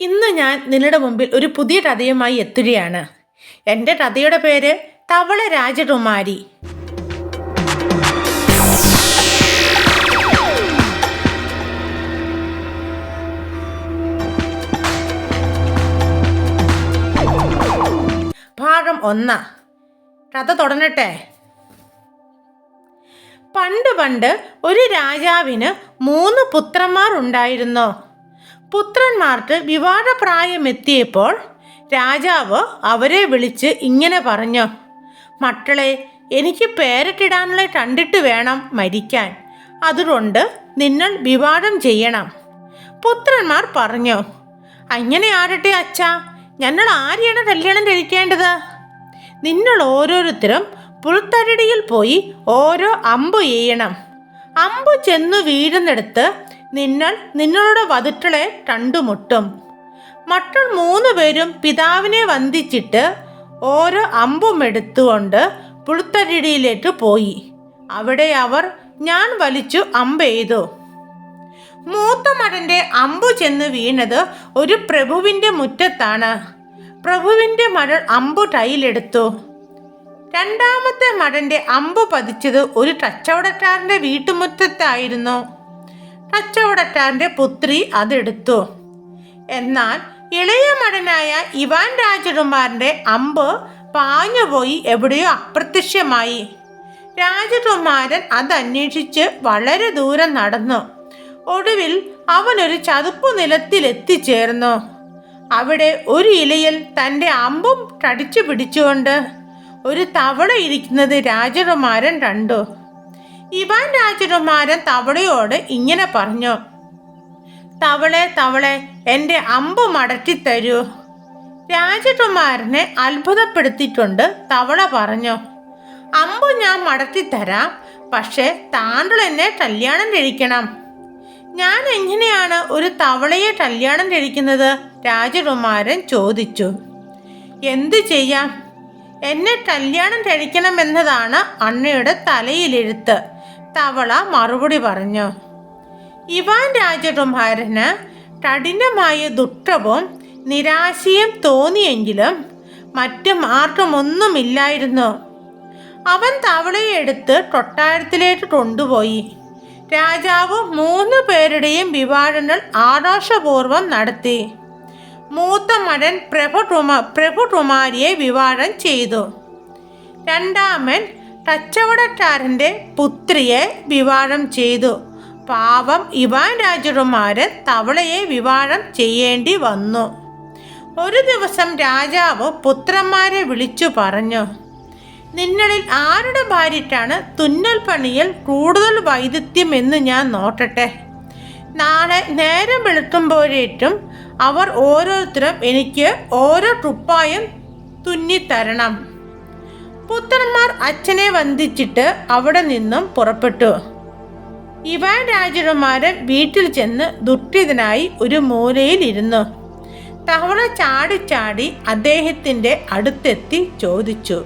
ഇന്ന് ഞാൻ നിങ്ങളുടെ മുമ്പിൽ ഒരു പുതിയ കഥയുമായി എത്തുകയാണ്. എൻ്റെ കഥയുടെ പേര് തവള രാജകുമാരി. ഭാഗം 1. കഥ തുടങ്ങട്ടെ. പണ്ട് ഒരു രാജാവിന് 3 പുത്രന്മാർ ഉണ്ടായിരുന്നു. പുത്രന്മാർക്ക് വിവാഹപ്രായമെത്തിയപ്പോൾ രാജാവ് അവരെ വിളിച്ച് ഇങ്ങനെ പറഞ്ഞു: മക്കളെ, എനിക്ക് പേരക്കിടാനുള്ളത് കണ്ടിട്ട് വേണം മരിക്കാൻ. അതുകൊണ്ട് നിങ്ങൾ വിവാഹം ചെയ്യണം. പുത്രന്മാർ പറഞ്ഞു: അങ്ങനെ ആരട്ടെ അച്ഛാ, ഞങ്ങൾ ആരെയാണ് കല്യാണം കഴിക്കേണ്ടത്? നിങ്ങൾ ഓരോരുത്തരും പുൽത്തരടിയിൽ പോയി ഓരോ അമ്പ് ചെയ്യണം. അമ്പ് ചെന്നു വീഴുന്നിടത്ത് നിങ്ങളുടെ വധുക്കളെ കണ്ടുമുട്ടും. മക്കൾ 3 പേരും പിതാവിനെ വന്ദിച്ചിട്ട് ഓരോ അമ്പും എടുത്തുകൊണ്ട് പുൽത്തരടിയിലേക്ക് പോയി. അവിടെ അവർ ഞാൻ വലിച്ചു അമ്പെയ്തു. മൂത്ത മകൻ്റെ അമ്പു ചെന്ന് വീണത് ഒരു പ്രഭുവിൻ്റെ മുറ്റത്താണ്. പ്രഭുവിൻ്റെ മകൾ അമ്പു കയ്യിലെടുത്തു. രണ്ടാമത്തെ മകൻ്റെ അമ്പു പതിച്ചത് ഒരു കച്ചവടക്കാരൻ്റെ വീട്ടുമുറ്റത്തായിരുന്നു. കച്ചവടക്കാരൻ്റെ പുത്രി അതെടുത്തു. എന്നാൽ ഇളയ മകനായ ഇവാൻ രാജകുമാരൻ്റെ അമ്പ് പാഞ്ഞുപോയി എവിടെയോ അപ്രത്യക്ഷമായി. രാജകുമാരൻ അതന്വേഷിച്ച് വളരെ ദൂരം നടന്നു. ഒടുവിൽ അവനൊരു ചതുപ്പു നിലത്തിലെത്തിച്ചേർന്നു. അവിടെ ഒരു ഇലയിൽ തൻ്റെ അമ്പും കടിച്ചു പിടിച്ചുകൊണ്ട് ഒരു തവള ഇരിക്കുന്നത് രാജകുമാരൻ കണ്ടു. ഇവാൻ രാജകുമാരൻ തവളയോട് ഇങ്ങനെ പറഞ്ഞു: തവളെ, എൻ്റെ അമ്പ് മടക്കിത്തരൂ. രാജകുമാരനെ അത്ഭുതപ്പെടുത്തിക്കൊണ്ട് തവള പറഞ്ഞു: അമ്പ് ഞാൻ മടക്കിത്തരാം, പക്ഷേ താങ്കൾ എന്നെ കല്യാണം കഴിക്കണം. ഞാൻ എങ്ങനെയാണ് ഒരു തവളയെ കല്യാണം കഴിക്കുന്നത്? രാജകുമാരൻ ചോദിച്ചു. എന്തു ചെയ്യാം, എന്നെ കല്യാണം കഴിക്കണമെന്നതാണ് അണ്ണയുടെ തലയിലെഴുത്ത്. തവള മറുപടി പറഞ്ഞു. ഇവാൻ രാജകുമാരന് കഠിനമായ ദുഃഖവും നിരാശയും തോന്നിയെങ്കിലും മറ്റു മാർഗമൊന്നുമില്ലായിരുന്നു. അവൻ തവളയെ എടുത്ത് കൊട്ടാരത്തിലേക്ക് കൊണ്ടുപോയി. രാജാവ് 3 പേരുടെയും വിവാഹങ്ങൾ ആഘോഷപൂർവ്വം നടത്തി. മൂത്ത മകൻ പ്രഭുകുമാരിയെ വിവാഹം ചെയ്തു. രണ്ടാമൻ കച്ചവടക്കാരൻ്റെ പുത്രിയെ വിവാഹം ചെയ്തു. പാവം ഇവാൻ രാജകുമാരൻ തവളയെ വിവാഹം ചെയ്യേണ്ടി വന്നു. ഒരു ദിവസം രാജാവ് പുത്രന്മാരെ വിളിച്ചു പറഞ്ഞു: നിങ്ങളിൽ ആരുടെ ഭാര്യയ്ക്കാണ് തുന്നൽ പണിയിൽ കൂടുതൽ വൈദഗ്ധ്യം എന്ന് ഞാൻ നോക്കട്ടെ. നാളെ നേരം വെളുക്കുമ്പോഴേക്കും അവർ ഓരോരുത്തരും എനിക്ക് ഓരോ കുപ്പായം തുന്നിത്തരണം. പുത്രന്മാർ അച്ഛനെ വന്ദിച്ചിട്ട് അവിടെ നിന്നും പുറപ്പെട്ടു. ഇവാൻ രാജകുമാരൻ വീട്ടിൽ ചെന്ന് ദുഃഖിതനായി ഒരു മൂലയിൽ ഇരുന്നു. തവള ചാടി അദ്ദേഹത്തിൻ്റെ അടുത്തെത്തി ചോദിച്ചു: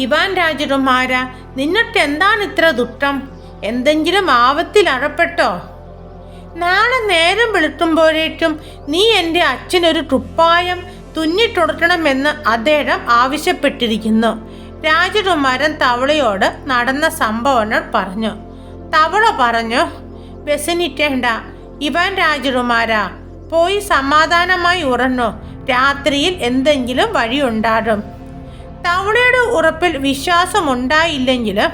ഇവാൻ രാജകുമാര, നിന്നിട്ട് എന്താണ് ഇത്ര ദുഃഖം? എന്തെങ്കിലും ആപത്തിൽ അകപ്പെട്ടോ? നാളെ നേരം വെളുക്കുമ്പോഴേക്കും നീ എൻ്റെ അച്ഛനൊരു കുപ്പായം തുന്നിക്കൊടുക്കണമെന്ന് അദ്ദേഹം ആവശ്യപ്പെട്ടിരിക്കുന്നു. രാജകുമാരൻ തവളയോട് നടന്ന സംഭവങ്ങൾ പറഞ്ഞു. തവള പറഞ്ഞു: വ്യസനിക്കേണ്ട ഇവാൻ രാജകുമാര, പോയി സമാധാനമായി ഉറങ്ങൂ. രാത്രിയിൽ എന്തെങ്കിലും വഴിയുണ്ടാകും. തവളയുടെ ഉറപ്പിൽ വിശ്വാസമുണ്ടായില്ലെങ്കിലും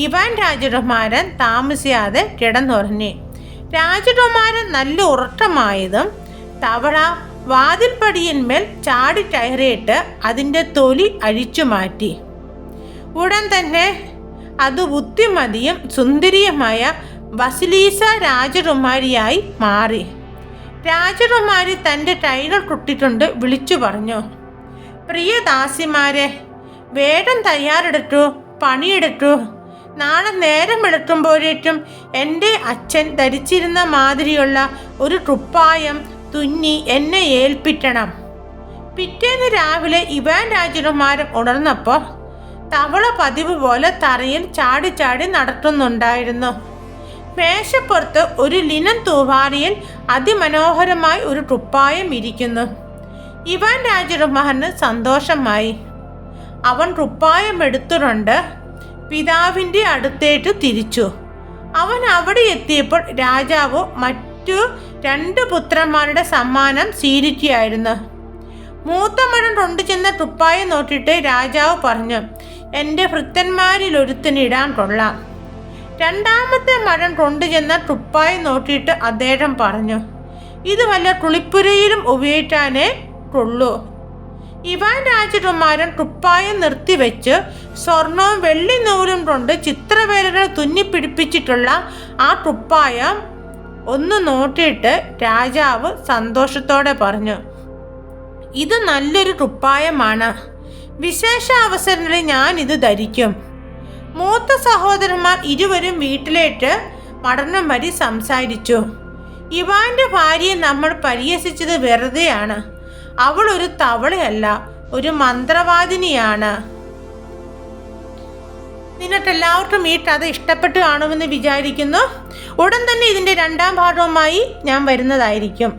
ഇവാൻ രാജകുമാരൻ താമസിയാതെ കിടന്നുറങ്ങി. രാജകുമാരൻ നല്ല ഉറക്കമായതും തവള വാതിൽപ്പടിയിന്മേൽ ചാടി കയറിയിട്ട് അതിൻ്റെ തൊലി അഴിച്ചു മാറ്റി. ഉടൻ തന്നെ അത് ബുദ്ധിമതിയും സുന്ദരിയുമായ വസിലീസ രാജകുമാരിയായി മാറി. രാജകുമാരി തൻ്റെ കൈകൾ കുട്ടിക്കൊണ്ട് വിളിച്ചു പറഞ്ഞു: പ്രിയ ദാസിമാരെ, വേഗം തയ്യാറെടുത്തു, പണിയെടുത്തു. നാളെ നേരം വെളുക്കുമ്പോഴേക്കും എൻ്റെ അച്ഛൻ ധരിച്ചിരുന്ന മാതിരിയുള്ള ഒരു കുപ്പായം തുന്നി എന്നെ ഏൽപ്പിക്കണം. പിറ്റേന്ന് രാവിലെ ഇവാൻ രാജകുമാരൻ ഉണർന്നപ്പോൾ തവള പതിവ് പോലെ തറയിൽ ചാടി നടത്തുന്നുണ്ടായിരുന്നു. മേശപ്പുറത്ത് ഒരു ലിനൻ തൂവാലയിൽ അതിമനോഹരമായി ഒരു കുപ്പായം ഇരിക്കുന്നു. ഇവാൻ രാജകുമാരന് സന്തോഷമായി. അവൻ കുപ്പായം എടുത്തുകൊണ്ട് പിതാവിൻ്റെ അടുത്തേക്ക് തിരിച്ചു. അവൻ അവിടെ എത്തിയപ്പോൾ രാജാവ് മറ്റു 2 പുത്രന്മാരുടെ സമ്മാനം സ്വീകരിക്കുകയായിരുന്നു. മൂത്ത മകൻ കൊണ്ടുചെന്ന കുപ്പായം നോക്കിയിട്ട് രാജാവ് പറഞ്ഞു, എൻ്റെ ഭൃത്യന്മാരിൽ ഒരുത്തനിടാൻ കൊള്ളാം. രണ്ടാമത്തെ മകൻ കൊണ്ടുചെന്ന കുപ്പായം നോക്കിയിട്ട് അദ്ദേഹം പറഞ്ഞു, ഇത് വല്ല കുളിപ്പുരയിലും ഉപയോഗിക്കാനേ കൊള്ളൂ. ഇവാൻ രാജകുമാരൻ കുപ്പായം നിർത്തിവെച്ച് സ്വർണവും വെള്ളി നൂലും കൊണ്ട് ചിത്രവേലകൾ തുന്നിപ്പിടിപ്പിച്ചിട്ടുള്ള ആ കുപ്പായം ഒന്ന് നോക്കിയിട്ട് രാജാവ് സന്തോഷത്തോടെ പറഞ്ഞു, ഇത് നല്ലൊരു കുപ്പായമാണ്. വിശേഷ അവസരങ്ങളിൽ ഞാൻ ഇത് ധരിക്കും. മൂത്ത സഹോദരന്മാർ ഇരുവരും വീട്ടിലേക്ക് മടങ്ങും വരി സംസാരിച്ചു. ഇവാന്റെ ഭാര്യയെ നമ്മൾ പരിഹസിച്ചത് വെറുതെയാണ്. അവൾ ഒരു തവളയല്ല, ഒരു മന്ത്രവാദിനിയാണ്. നിങ്ങൾക്കെല്ലാവർക്കും ഈ കഥ ഇഷ്ടപ്പെട്ട് കാണുമെന്ന് വിചാരിക്കുന്നു. ഉടൻ തന്നെ ഇതിൻ്റെ 2ാം ഭാഗവുമായി ഞാൻ വരുന്നതായിരിക്കും.